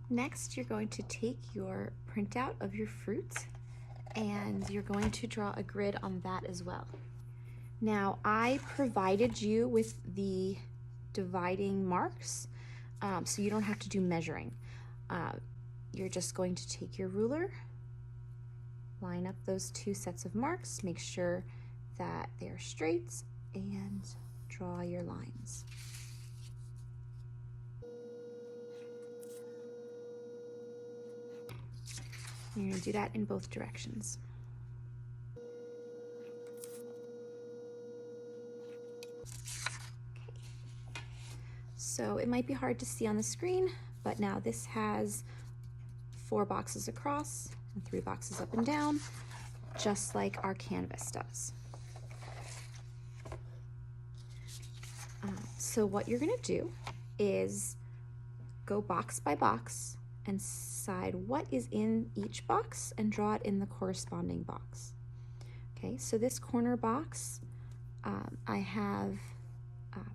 Next, you're going to take your printout of your fruit and you're going to draw a grid on that as well. Now, I provided you with the dividing marks, so you don't have to do measuring. You're just going to take your ruler, line up those two sets of marks, make sure that they are straight, and draw your lines. You're going to do that in both directions. Okay. So it might be hard to see on the screen, but now this has 4 boxes across and 3 boxes up and down, just like our canvas does. So what you're going to do is go box by box and decide what is in each box and draw it in the corresponding box. Okay, so this corner box, I have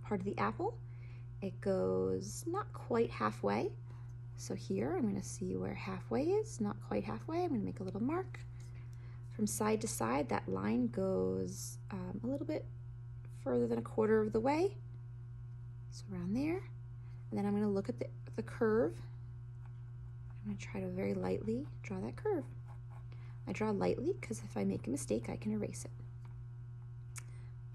part of the apple. It goes not quite halfway. So here I'm going to see where halfway is, not quite halfway. I'm going to make a little mark. From side to side, that line goes a little bit further than 1/4 of the way. So around there. And then I'm going to look at the curve. I'm going to try to very lightly draw that curve. I draw lightly because if I make a mistake, I can erase it.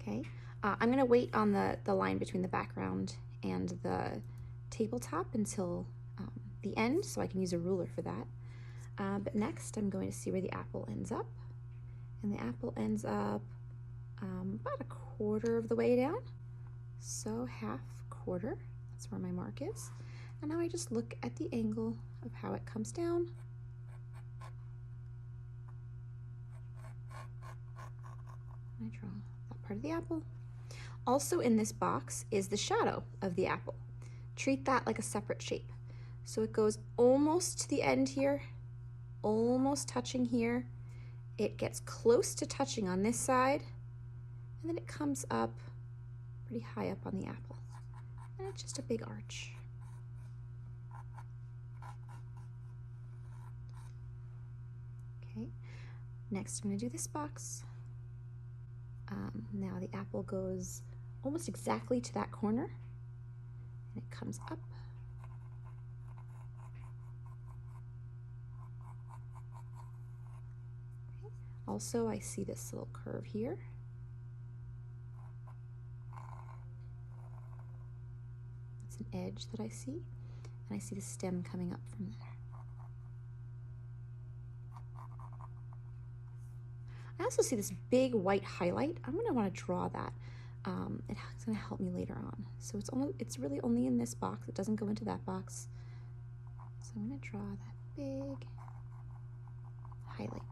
Okay, I'm going to wait on the line between the background and the tabletop until the end, so I can use a ruler for that. But next, I'm going to see where the apple ends up. And the apple ends up about 1/4 of the way down. So 1/2, that's where my mark is. And now I just look at the angle of how it comes down. I draw that part of the apple. Also in this box is the shadow of the apple. Treat that like a separate shape. So it goes almost to the end here, almost touching here. It gets close to touching on this side, and then it comes up pretty high up on the apple. And it's just a big arch. Okay, next I'm going to do this box. Now the apple goes almost exactly to that corner, and it comes up. Okay. Also, I see this little curve here. It's an edge that I see, and I see the stem coming up from there. I also see this big white highlight. I'm going to want to draw that. It's going to help me later on. So it's really only in this box. It doesn't go into that box. So I'm going to draw that big highlight.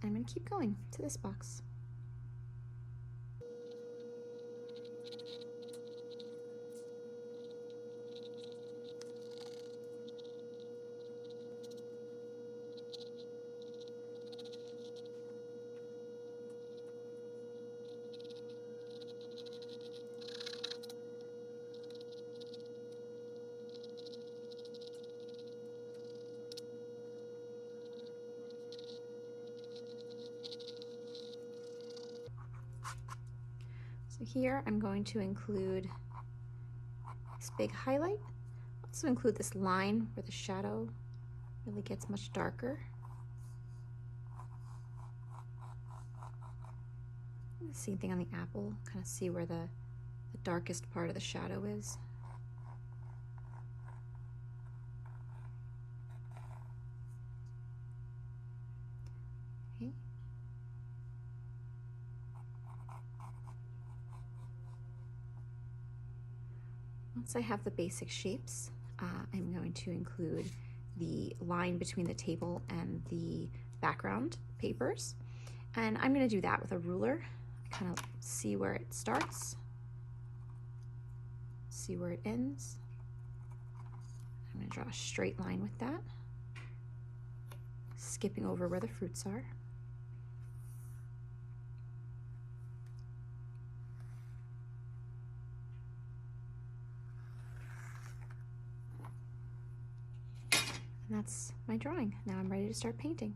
And I'm going to keep going to this box. So here I'm going to include this big highlight. Also include this line where the shadow really gets much darker. The same thing on the apple, kind of see where the darkest part of the shadow is. Okay. Once I have the basic shapes, I'm going to include the line between the table and the background papers. And I'm going to do that with a ruler. Kind of see where it starts, see where it ends. I'm going to draw a straight line with that, skipping over where the fruits are. And that's my drawing. Now I'm ready to start painting.